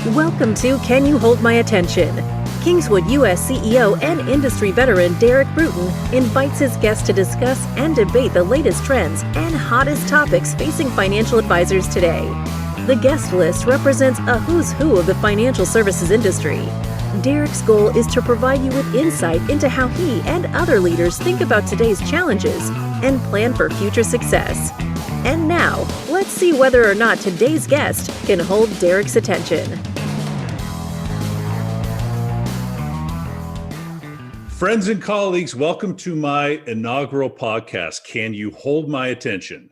Welcome to Can You Hold My Attention? Kingswood U.S. CEO and industry veteran Derek Bruton invites his guests to discuss and debate the latest trends and hottest topics facing financial advisors today. The guest list represents a who's who of the financial services industry. Derek's goal is to provide you with insight into how he and other leaders think about today's challenges and plan for future success. And now, let's see whether or not today's guest can hold Derek's attention. Friends and colleagues, welcome to my inaugural podcast, Can You Hold My Attention?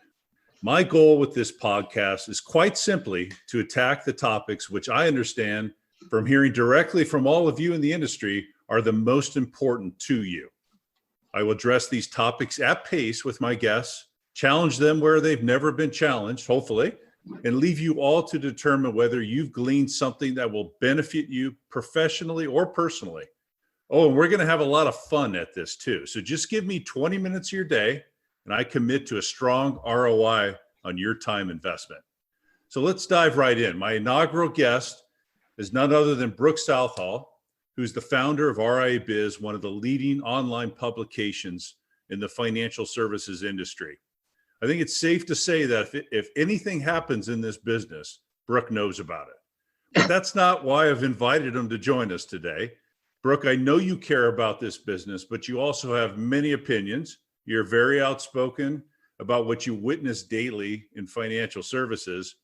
My goal with this podcast is quite simply to attack the topics which I understand from hearing directly from all of you in the industry are the most important to you. I will address these topics at pace with my guests, challenge them where they've never been challenged, hopefully, and leave you all to determine whether you've gleaned something that will benefit you professionally or personally. Oh, and we're going to have a lot of fun at this too. So just give me 20 minutes of your day and I commit to a strong ROI on your time investment. So let's dive right in. My inaugural guest is none other than Brooke Southall, who's the founder of RIA Biz, one of the leading online publications in the financial services industry. I think it's safe to say that if anything happens in this business, Brooke knows about it. But that's not why I've invited him to join us today. Brooke, I know you care about this business, but you also have many opinions. You're very outspoken about what you witness daily in financial services.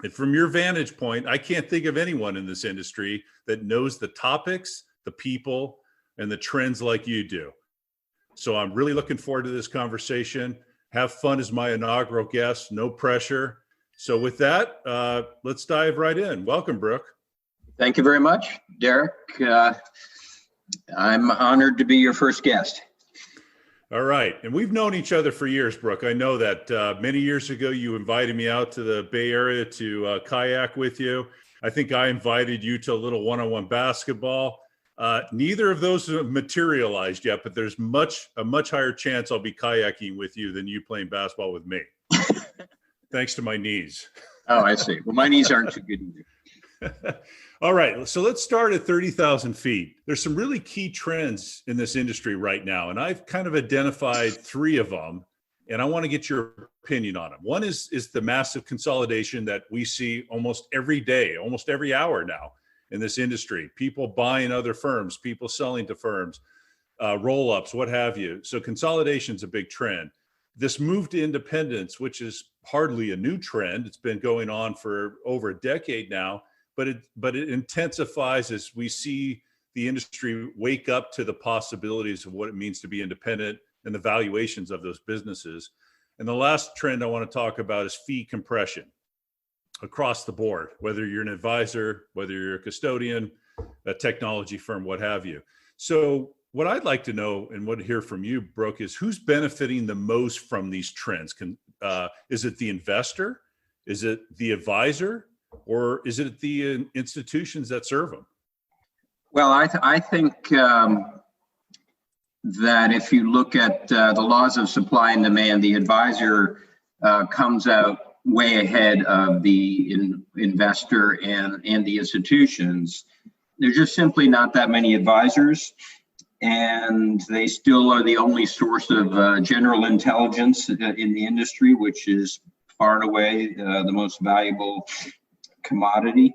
And from your vantage point, I can't think of anyone in this industry that knows the topics, the people, and the trends like you do. So I'm really looking forward to this conversation. Have fun as my inaugural guest, no pressure. So with that, let's dive right in. Welcome, Brooke. Thank you very much, Derek. I'm honored to be your first guest. All right. And we've known each other for years, Brooke. I know that many years ago, you invited me out to the Bay Area to kayak with you. I think I invited you to a little one-on-one basketball. Neither of those have materialized yet, but there's a much higher chance I'll be kayaking with you than you playing basketball with me. Thanks to my knees. Oh, I see. Well, my knees aren't too good either. All right. So let's start at 30,000 feet. There's some really key trends in this industry right now, and I've kind of identified three of them, and I want to get your opinion on them. One is the massive consolidation that we see almost every day, almost every hour now in this industry. People buying other firms, people selling to firms, roll-ups, what have you. So consolidation is a big trend. This move to independence, which is hardly a new trend, it's been going on for over a decade now, but it intensifies as we see the industry wake up to the possibilities of what it means to be independent and the valuations of those businesses. And the last trend I want to talk about is fee compression across the board, whether you're an advisor, whether you're a custodian, a technology firm, what have you. So what I'd like to know and want to hear from you, Brooke, is who's benefiting the most from these trends? Is it the investor? Is it the advisor? Or is it the institutions that serve them? Well, I think that if you look at the laws of supply and demand, the advisor comes out way ahead of the investor and the institutions. There's just simply not that many advisors, and they still are the only source of general intelligence in the industry, which is far and away the most valuable commodity.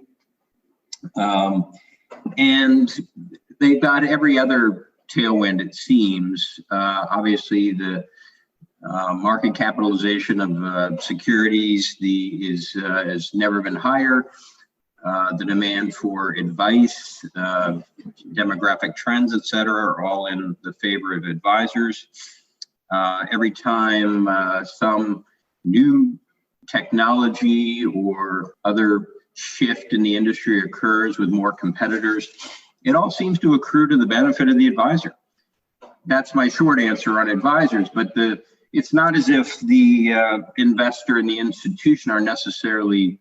And they've got every other tailwind, it seems. Obviously, the market capitalization of securities has never been higher. The demand for advice, demographic trends, et cetera, are all in the favor of advisors. Every time some new technology or other shift in the industry occurs with more competitors, it all seems to accrue to the benefit of the advisor. That's my short answer on advisors, but it's not as if the investor and the institution are necessarily,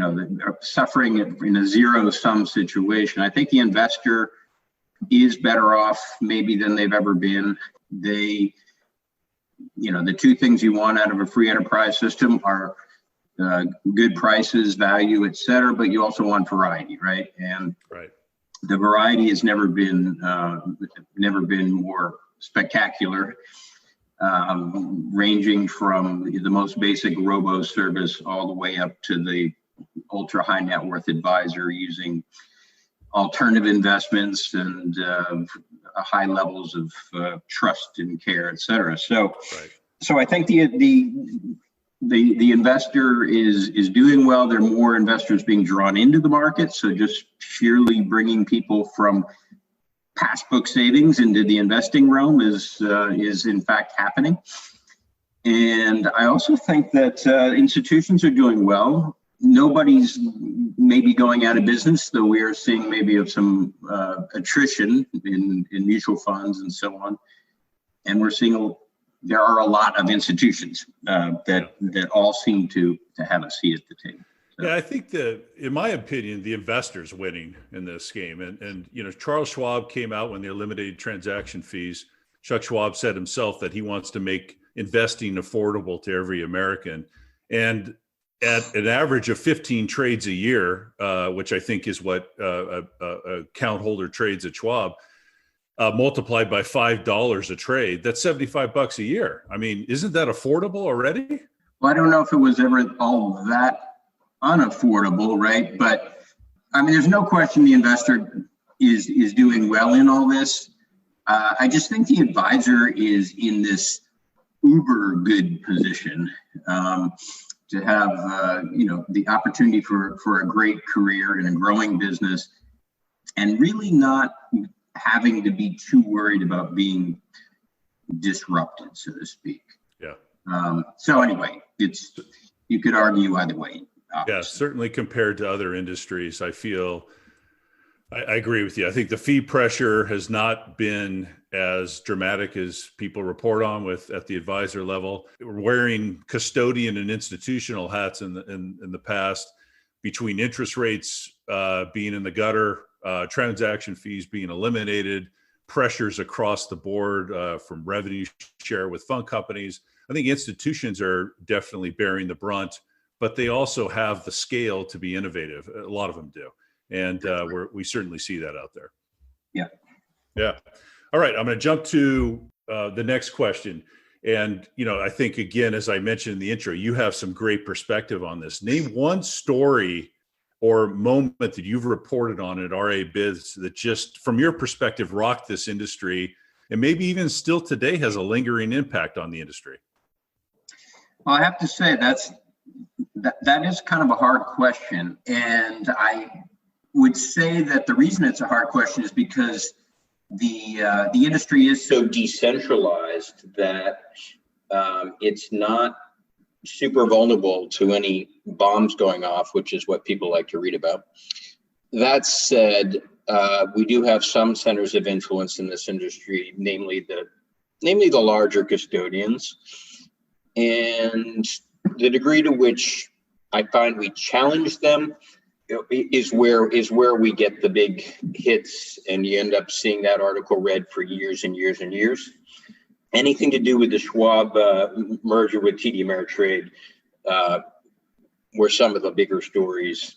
are suffering in a zero-sum situation. I think the investor is better off maybe than they've ever been. The two things you want out of a free enterprise system are good prices, value, et cetera, but you also want variety, right? And the variety has never been more spectacular, ranging from the most basic robo service all the way up to the ultra high net worth advisor using alternative investments and high levels of trust and care, et cetera. So I think the investor is doing well. There are more investors being drawn into the market. So just sheerly bringing people from past book savings into the investing realm is in fact happening. And I also think that institutions are doing well. Nobody's maybe going out of business, though we are seeing maybe of some attrition in mutual funds and so on. And we're seeing there are a lot of institutions that all seem to have a seat at the table. So. Yeah, I think that, in my opinion, the investor's winning in this game. And Charles Schwab came out when they eliminated transaction fees. Chuck Schwab said himself that he wants to make investing affordable to every American. And at an average of 15 trades a year, which I think is what a account holder trades at Schwab, multiplied by $5 a trade, that's $75 a year. I mean, isn't that affordable already? Well, I don't know if it was ever all that unaffordable, right? But I mean, there's no question the investor is doing well in all this. I just think the advisor is in this uber good position to have the opportunity for a great career in a growing business, and really not having to be too worried about being disrupted, so to speak. Yeah. So anyway, you could argue either way. Obviously. Yeah, certainly compared to other industries, I feel I agree with you. I think the fee pressure has not been as dramatic as people report on at the advisor level. We're wearing custodian and institutional hats in the past, between interest rates being in the gutter, transaction fees being eliminated, pressures across the board from revenue share with fund companies. I think institutions are definitely bearing the brunt, but they also have the scale to be innovative. A lot of them do. And we certainly see that out there. Yeah. Yeah. All right. I'm going to jump to the next question. And, I think, again, as I mentioned in the intro, you have some great perspective on this. Name one story or moment that you've reported on at RA Biz that just, from your perspective, rocked this industry and maybe even still today has a lingering impact on the industry. Well, I have to say that is kind of a hard question. And I would say that the reason it's a hard question is because the industry is so decentralized that it's not super vulnerable to any bombs going off, which is what people like to read about. That said, we do have some centers of influence in this industry, namely the larger custodians, and the degree to which I find we challenge them is where we get the big hits, and you end up seeing that article read for years and years and years. Anything to do with the Schwab merger with TD Ameritrade were some of the bigger stories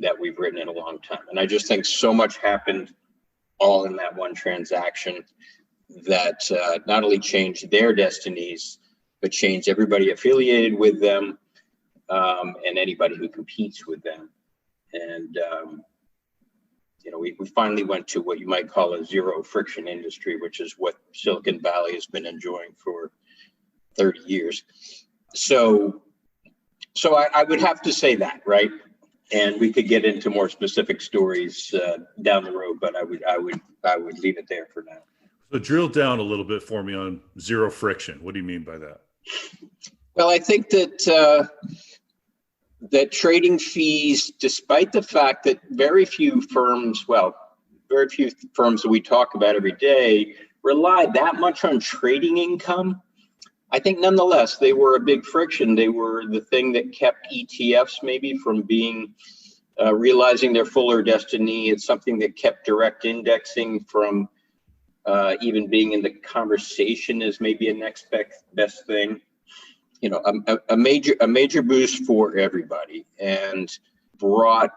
that we've written in a long time. And I just think so much happened all in that one transaction that not only changed their destinies, but changed everybody affiliated with them and anybody who competes with them. And, we finally went to what you might call a zero friction industry, which is what Silicon Valley has been enjoying for 30 years. So I would have to say that, right? And we could get into more specific stories down the road, but I would leave it there for now. So drill down a little bit for me on zero friction. What do you mean by that? Well, I think that that trading fees, despite the fact that very few firms that we talk about every day rely that much on trading income, I think nonetheless, they were a big friction. They were the thing that kept ETFs maybe from being realizing their fuller destiny. It's something that kept direct indexing from even being in the conversation as maybe a next best thing. a major boost for everybody, and brought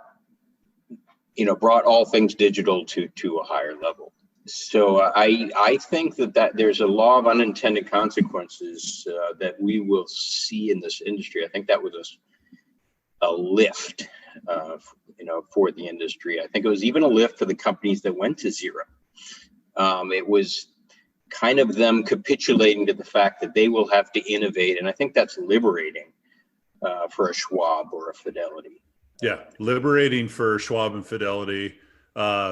all things digital to a higher level. So I think that there's a law of unintended consequences that we will see in this industry. I think that was a lift, for the industry. I think it was even a lift for the companies that went to zero. It was kind of them capitulating to the fact that they will have to innovate, and I think that's liberating for a Schwab or a Fidelity. Yeah, liberating for Schwab and Fidelity.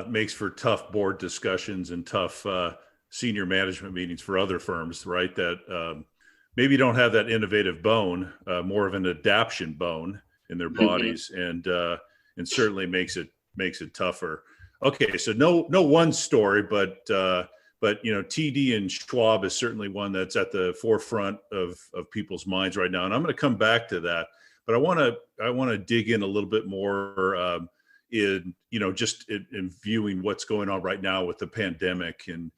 Makes for tough board discussions and tough senior management meetings for other firms, right? That maybe don't have that innovative bone, more of an adaption bone in their bodies, and certainly makes it tougher. Okay, so no one story, but TD and Schwab is certainly one that's at the forefront of people's minds right now, and I'm going to come back to that. But I want to dig in a little bit more. In viewing what's going on right now with the pandemic, and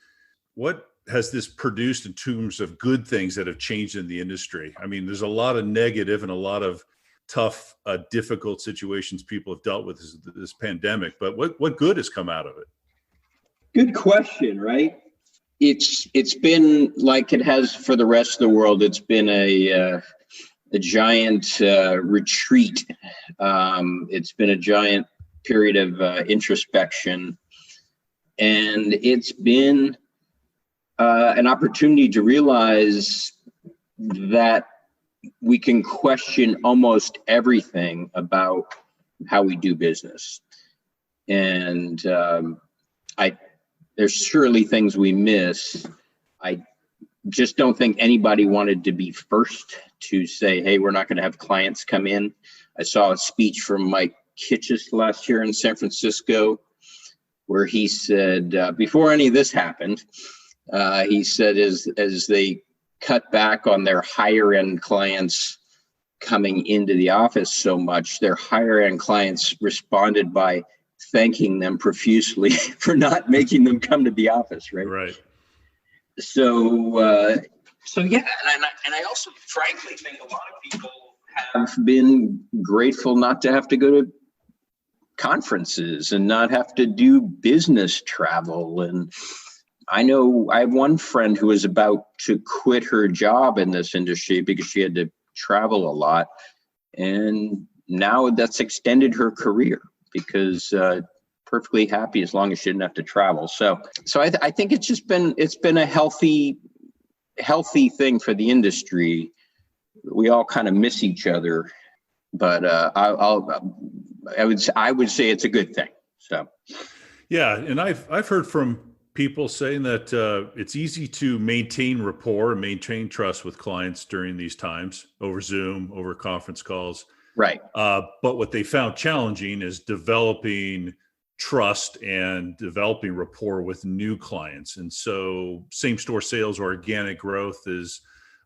what has this produced in terms of good things that have changed in the industry? I mean, there's a lot of negative and a lot of tough, difficult situations people have dealt with this pandemic, but what good has come out of it? Good question, right? It's been like it has for the rest of the world. It's been a giant retreat. It's been a giant period of introspection, and it's been an opportunity to realize that we can question almost everything about how we do business, and there's surely things we miss. I just don't think anybody wanted to be first to say, hey, we're not going to have clients come in. I saw a speech from Mike Kitchis last year in San Francisco, where he said, before any of this happened, he said as they cut back on their higher end clients coming into the office so much, their higher end clients responded by thanking them profusely for not making them come to the office, right? Right. So yeah, and I also frankly think a lot of people have been grateful not to have to go to conferences and not have to do business travel. And I know I have one friend who was about to quit her job in this industry because she had to travel a lot, and now that's extended her career because perfectly happy as long as she didn't have to travel. So I think it's been a healthy thing for the industry. We all kind of miss each other, but I would say it's a good thing. So, yeah, and I've heard from people saying that it's easy to maintain rapport and maintain trust with clients during these times over Zoom, over conference calls. Right. But what they found challenging is developing trust and developing rapport with new clients. And so same-store sales or organic growth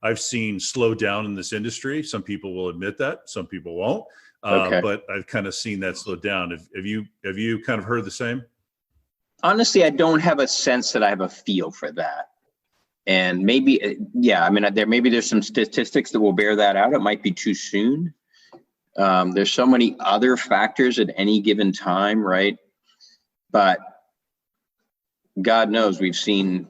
I've seen slow down in this industry. Some people will admit that, some people won't. Okay. But I've kind of seen that slow down. Have you kind of heard the same? Honestly, I don't have a sense that I have a feel for that. And maybe, yeah, I mean, there's some statistics that will bear that out. It might be too soon. There's so many other factors at any given time, right? But God knows we've seen,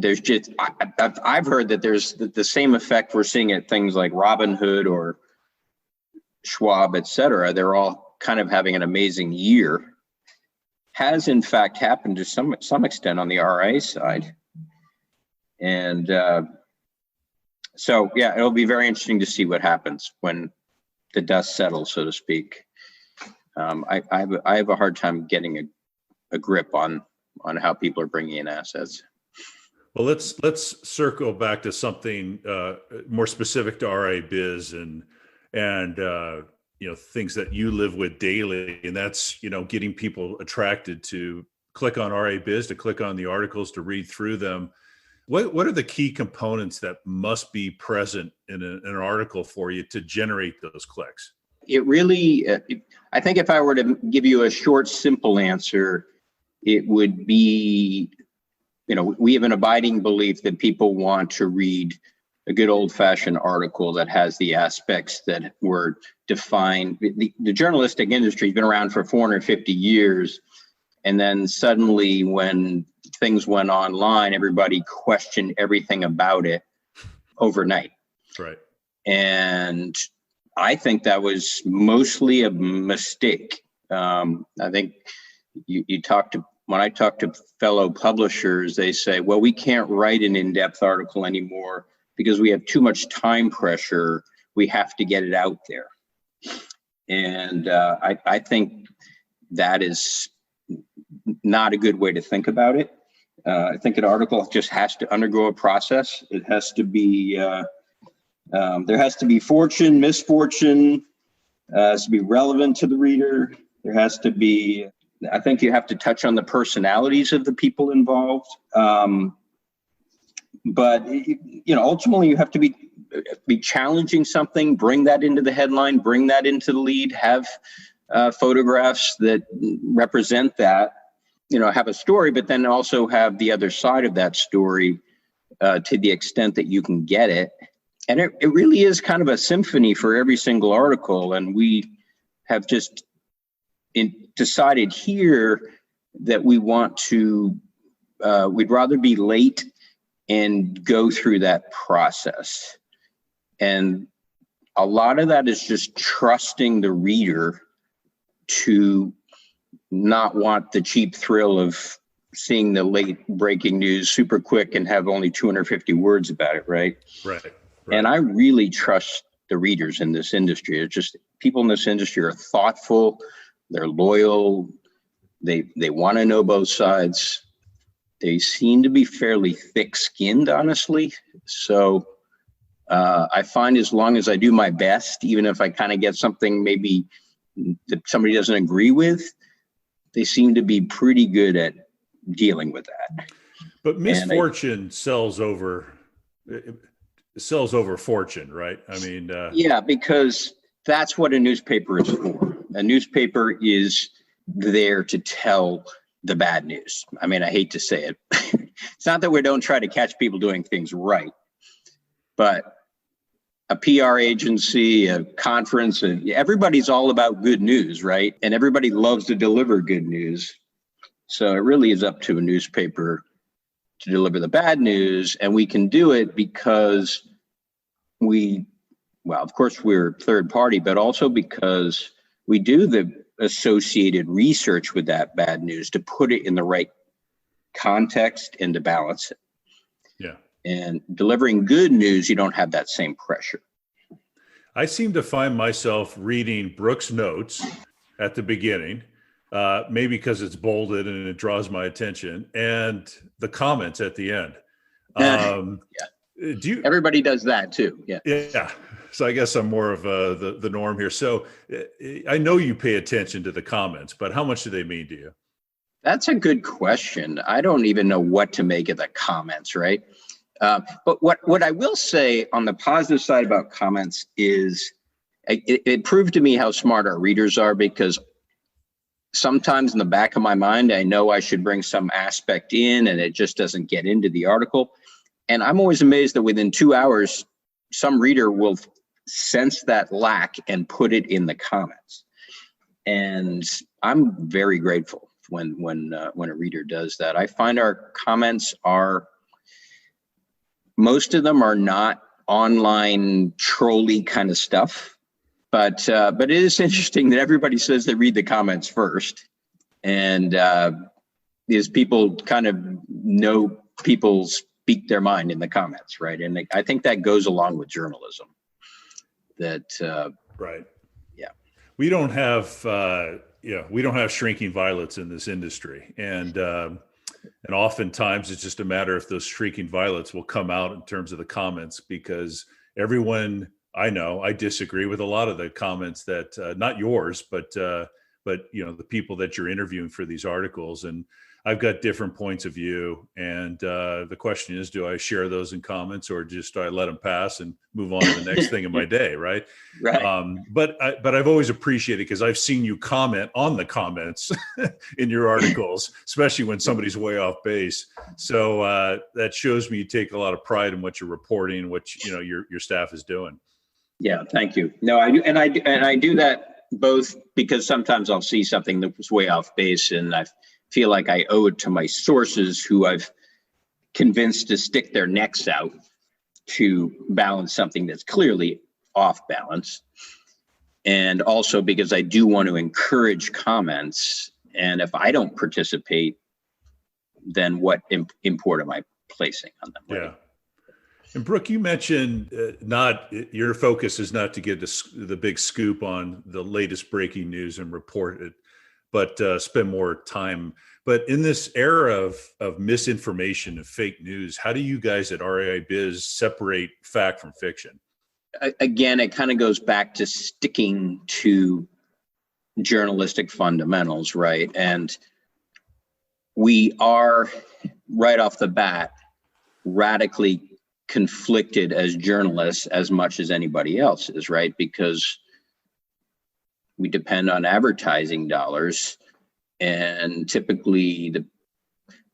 I've heard that there's the same effect we're seeing at things like Robinhood or Schwab, et cetera. They're all kind of having an amazing year. Has in fact happened to some extent on the RIA side. And so, yeah, it'll be very interesting to see what happens when the dust settles, so to speak. I have a hard time getting a grip on how people are bringing in assets. Well, let's circle back to something more specific to RIA biz and things that you live with daily, and that's getting people attracted to click on RIA biz, to click on the articles, to read through them. What are the key components that must be present in an article for you to generate those clicks? It really, I think if I were to give you a short, simple answer, it would be, we have an abiding belief that people want to read a good old-fashioned article that has the aspects that were defined. The journalistic industry has been around for 450 years, and then suddenly when things went online, everybody questioned everything about it overnight. Right. And I think that was mostly a mistake. I think when I talk to fellow publishers, they say, well, we can't write an in-depth article anymore because we have too much time pressure. We have to get it out there. And I think that is not a good way to think about it. I think an article just has to undergo a process. It has to be, there has to be fortune, misfortune, has to be relevant to the reader. There has to be, I think you have to touch on the personalities of the people involved. But ultimately you have to be challenging something, bring that into the headline, bring that into the lead, have photographs that represent that, have a story, but then also have the other side of that story to the extent that you can get it. And it really is kind of a symphony for every single article. And we have just decided here that we want to, we'd rather be late and go through that process. And a lot of that is just trusting the reader to not want the cheap thrill of seeing the late breaking news super quick and have only 250 words about it, right? Right. And I really trust the readers in this industry. It's just people in this industry are thoughtful, they're loyal, they want to know both sides. They seem to be fairly thick-skinned, honestly. So I find as long as I do my best, even if I kind of get something maybe that somebody doesn't agree with, they seem to be pretty good at dealing with that. But misfortune sells over fortune, right? I mean, yeah, because that's what a newspaper is for. A newspaper is there to tell the bad news. I mean, I hate to say it. It's not that we don't try to catch people doing things right, but a PR agency, a conference, and everybody's all about good news, right? And everybody loves to deliver good news. So it really is up to a newspaper to deliver the bad news. And we can do it because of course we're third party, but also because we do the associated research with that bad news to put it in the right context and to balance it. Yeah. And delivering good news, you don't have that same pressure. I seem to find myself reading Brooke's notes at the beginning, maybe because it's bolded and it draws my attention, and the comments at the end. Yeah. Everybody does that too. Yeah. Yeah. So I guess I'm more of the norm here. So I know you pay attention to the comments, but how much do they mean to you? That's a good question. I don't even know what to make of the comments, right? But what I will say on the positive side about comments is it proved to me how smart our readers are, because sometimes in the back of my mind, I know I should bring some aspect in and it just doesn't get into the article. And I'm always amazed that within 2 hours, some reader will sense that lack and put it in the comments. And I'm very grateful when a reader does that. I find our comments most of them are not online trolley kind of stuff, but it is interesting that everybody says they read the comments first, and is people kind of know people speak their mind in the comments, right? And I think that goes along with journalism. Right. Yeah. We don't have shrinking violets in this industry, and oftentimes it's just a matter if those shrinking violets will come out in terms of the comments, because everyone I know, I disagree with a lot of the comments that not yours, but the people that you're interviewing for these articles. And I've got different points of view. And the question is, do I share those in comments, or just do I let them pass and move on to the next thing in my day? Right. Right. But I've always appreciated, because I've seen you comment on the comments in your articles, especially when somebody's way off base. So that shows me you take a lot of pride in what you're reporting, what your staff is doing. Yeah, thank you. No, I do, and I do that both because sometimes I'll see something that was way off base, and I feel like I owe it to my sources, who I've convinced to stick their necks out to balance something that's clearly off balance. And also because I do want to encourage comments. And if I don't participate, then what import am I placing on them? Right? Yeah. And Brooke, you mentioned your focus is not to get the big scoop on the latest breaking news and report it, but spend more time. But in this era of misinformation and fake news, how do you guys at RAI Biz separate fact from fiction? Again, it kind of goes back to sticking to journalistic fundamentals, right? And we are, right off the bat, radically conflicted as journalists as much as anybody else is, right? Because we depend on advertising dollars, and typically the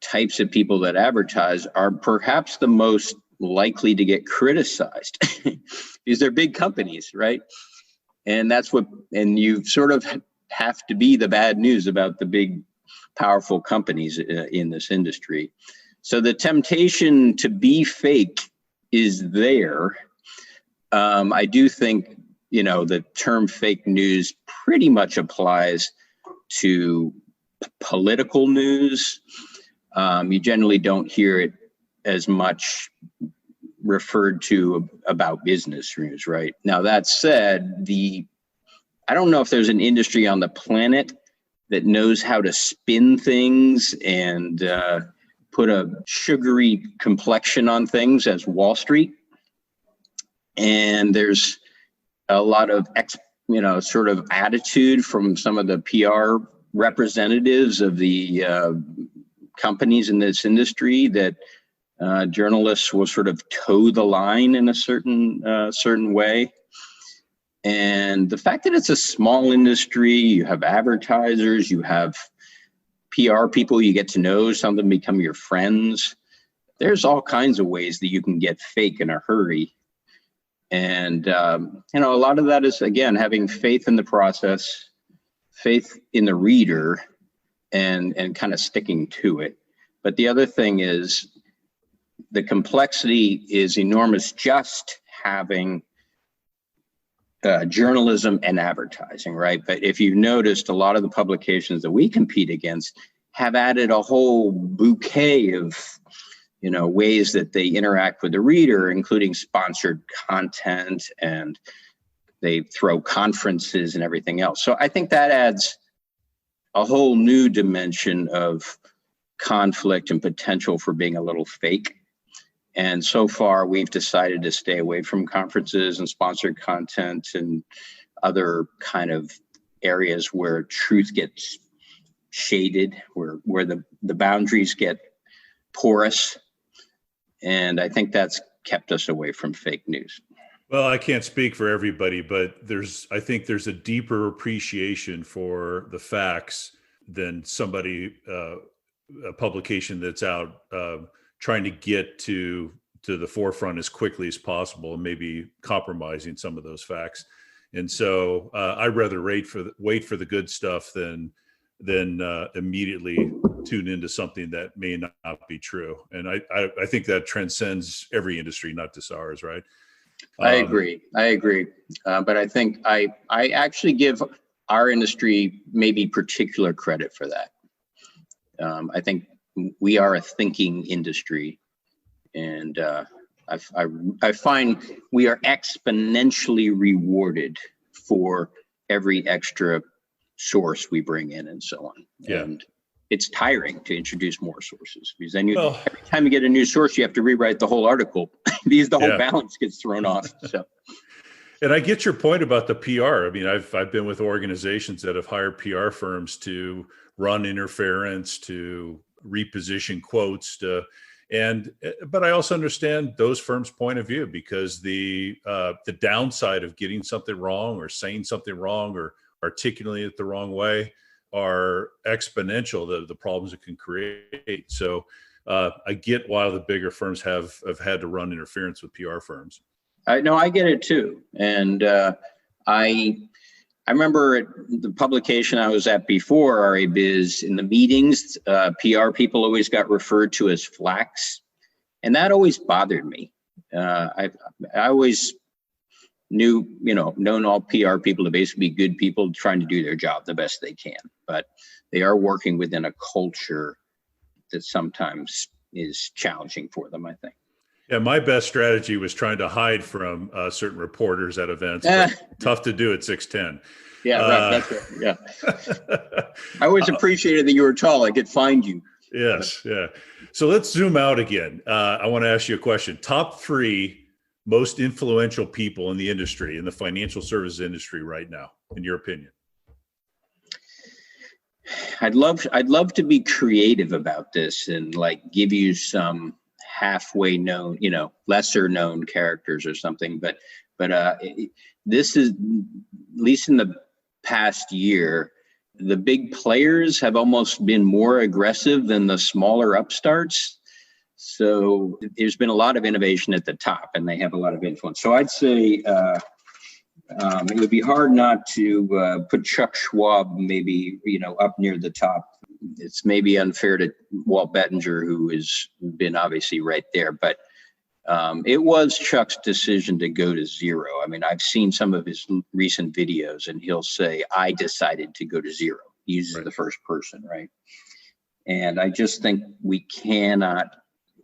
types of people that advertise are perhaps the most likely to get criticized because they're big companies, right? And and you sort of have to be the bad news about the big, powerful companies in this industry. So the temptation to be fake is there. I do think, the term fake news pretty much applies to political news. You generally don't hear it as much referred to about business news, right? Now, that said, I don't know if there's an industry on the planet that knows how to spin things and put a sugary complexion on things as Wall Street. And there's a lot of sort of attitude from some of the PR representatives of the companies in this industry that journalists will sort of toe the line in a certain way. And the fact that it's a small industry, you have advertisers, you have PR people you get to know, some of them become your friends. There's all kinds of ways that you can get fake in a hurry. And, a lot of that is, again, having faith in the process, faith in the reader, and kind of sticking to it. But the other thing is the complexity is enormous, just having journalism and advertising, right? But if you've noticed, a lot of the publications that we compete against have added a whole bouquet of, ways that they interact with the reader, including sponsored content, and they throw conferences and everything else. So I think that adds a whole new dimension of conflict and potential for being a little fake. And so far, we've decided to stay away from conferences and sponsored content and other kind of areas where truth gets shaded, where the boundaries get porous. And I think that's kept us away from fake news. Well, I can't speak for everybody, but I think there's a deeper appreciation for the facts than a publication that's out trying to get to the forefront as quickly as possible, and maybe compromising some of those facts. And so I'd rather wait for the good stuff than immediately tune into something that may not be true. And I think that transcends every industry, not just ours, right? I agree. But I think I actually give our industry maybe particular credit for that. I think we are a thinking industry, and I find we are exponentially rewarded for every extra source we bring in and so on. Yeah. And it's tiring to introduce more sources, because then every time you get a new source, you have to rewrite the whole article because the whole balance gets thrown off. So. And I get your point about the PR. I mean, I've been with organizations that have hired PR firms to run interference, to reposition quotes but I also understand those firms' point of view, because the downside of getting something wrong or saying something wrong or articulating it the wrong way are exponential, the problems it can create. So I get why the bigger firms have had to run interference with PR firms. I get it too. And I remember at the publication I was at before, RA Biz, in the meetings, PR people always got referred to as flacks. And that always bothered me. I always known all PR people to basically be good people trying to do their job the best they can. But they are working within a culture that sometimes is challenging for them, I think. Yeah, my best strategy was trying to hide from certain reporters at events. But tough to do at 6'10". Yeah, right. That's right. Yeah. I always appreciated that you were tall. I could find you. Yes. Yeah. So let's zoom out again. I want to ask you a question. Top 3 most influential people in the industry, in the financial services industry right now, in your opinion? I'd love to be creative about this and give you some halfway known, lesser known characters or something. But this is, at least in the past year, the big players have almost been more aggressive than the smaller upstarts. So there's been a lot of innovation at the top, and they have a lot of influence. So I'd say it would be hard not to put Chuck Schwab maybe, up near the top. It's maybe unfair to Walt Bettinger, who has been obviously right there, but it was Chuck's decision to go to zero. I mean, I've seen some of his recent videos, and he'll say, I decided to go to zero. He uses the first person, right? And I just think we cannot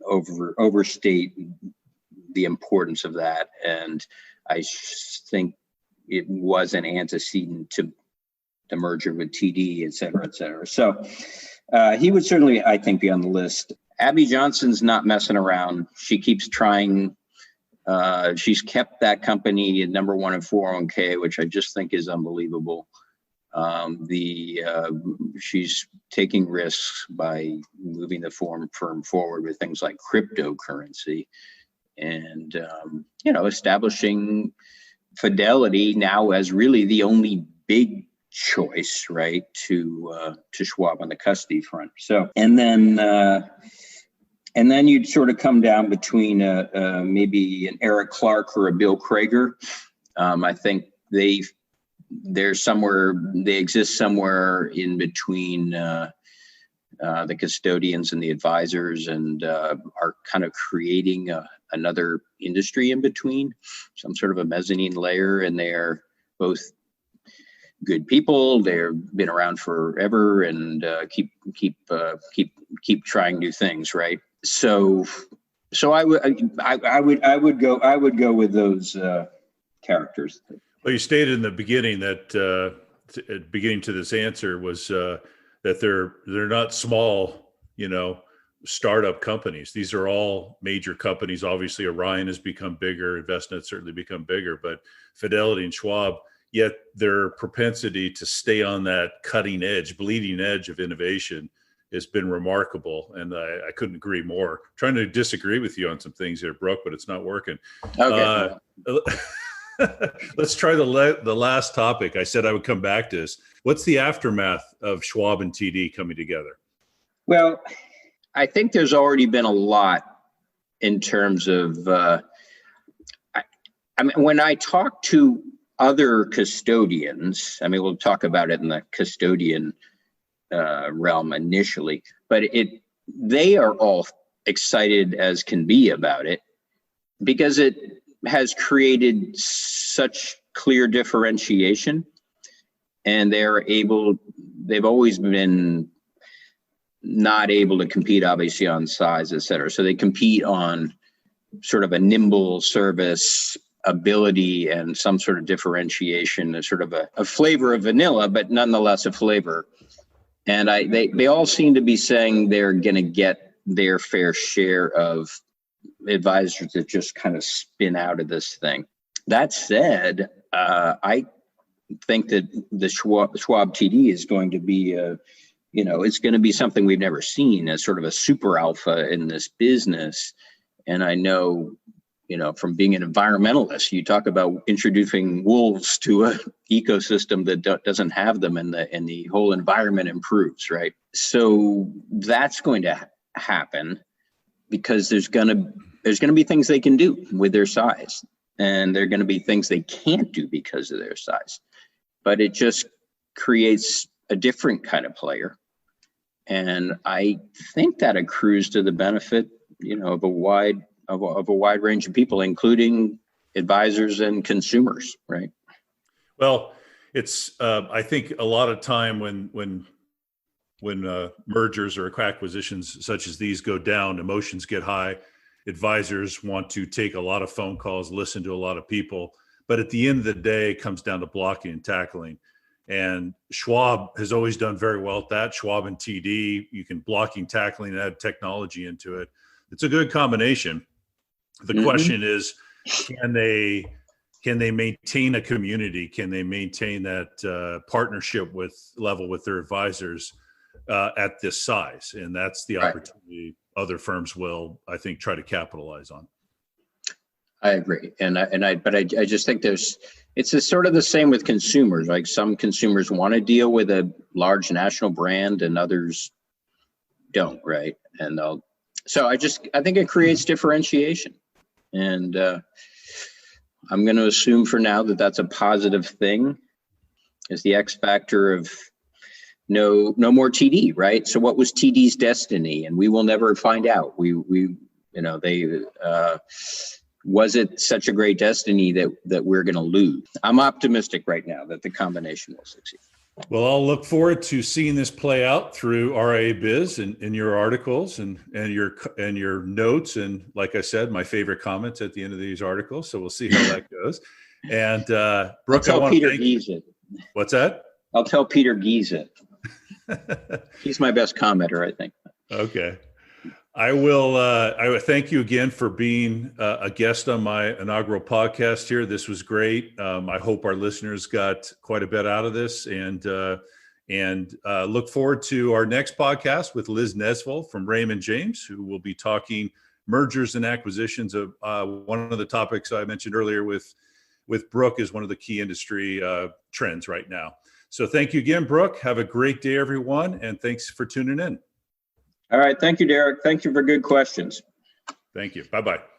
overstate the importance of that. And I think it was an antecedent to the merger with TD, et cetera, et cetera. So he would certainly, I think, be on the list. Abby Johnson's not messing around. She keeps trying. She's kept that company at number 1 in 401k, which I just think is unbelievable. She's taking risks by moving the firm forward with things like cryptocurrency and, establishing Fidelity now as really the only big choice, right, to Schwab on the custody front. So, and then you'd sort of come down between maybe an Eric Clark or a Bill Krager. I think they exist somewhere in between the custodians and the advisors, and are kind of creating another industry in between, some sort of a mezzanine layer. And they're both good people. They've been around forever and keep trying new things, right? So I would go with those characters. Well, you stated in the beginning that beginning to this answer was that they're not small, startup companies. These are all major companies. Obviously, Orion has become bigger. Envestnet's certainly become bigger, but Fidelity and Schwab, yet their propensity to stay on that cutting edge, bleeding edge of innovation has been remarkable. And I couldn't agree more. I'm trying to disagree with you on some things here, Brooke, but it's not working. Okay. Let's try the last topic. I said I would come back to this. What's the aftermath of Schwab and TD coming together? Well, I think there's already been a lot in terms of, when I talk to other custodians, we'll talk about it in the custodian realm initially, but they are all excited as can be about it, because it has created such clear differentiation, and they've always been not able to compete obviously on size, et cetera. So they compete on sort of a nimble service ability and some sort of differentiation, sort of a flavor of vanilla, but nonetheless a flavor. And they all seem to be saying they're going to get their fair share of advisors that just kind of spin out of this thing. That said, I think that the Schwab TD is going to be it's going to be something we've never seen as sort of a super alpha in this business. And I know, from being an environmentalist, you talk about introducing wolves to an ecosystem that doesn't have them, and the whole environment improves, right? So that's going to happen because there's going to be things they can do with their size, and there are going to be things they can't do because of their size. But it just creates a different kind of player. And I think that accrues to the benefit, of a wide range of people, including advisors and consumers, right? Well, it's I think a lot of time when mergers or acquisitions such as these go down, emotions get high. Advisors want to take a lot of phone calls, listen to a lot of people, but at the end of the day, it comes down to blocking and tackling. And Schwab has always done very well at that. Schwab and TD, you can blocking, tackling, and add technology into it. It's a good combination. The question is, can they maintain a community? Can they maintain that partnership level with their advisors at this size? And that's the opportunity other firms will, I think, try to capitalize on. I agree, but I just think it's sort of the same with consumers. Like, some consumers want to deal with a large national brand, and others don't, right? And I think it creates differentiation, and I'm going to assume for now that that's a positive thing. Is the X factor of no more TD, right? So what was TD's destiny? And we will never find out. Was it such a great destiny that we're going to lose? I'm optimistic right now that the combination will succeed. Well, I'll look forward to seeing this play out through RIA Biz and in your articles and your notes. And like I said, my favorite comments at the end of these articles. So we'll see how that goes. And Brooke, I'll tell Peter Gies it. What's that? I'll tell Peter Gies it. He's my best commenter, I think. Okay. I will thank you again for being a guest on my inaugural podcast here. This was great. I hope our listeners got quite a bit out of this, and look forward to our next podcast with Liz Nesvold from Raymond James, who will be talking mergers and acquisitions of one of the topics I mentioned earlier with Brooke is one of the key industry trends right now. So thank you again, Brooke. Have a great day, everyone, and thanks for tuning in. All right. Thank you, Derek. Thank you for good questions. Thank you. Bye-bye.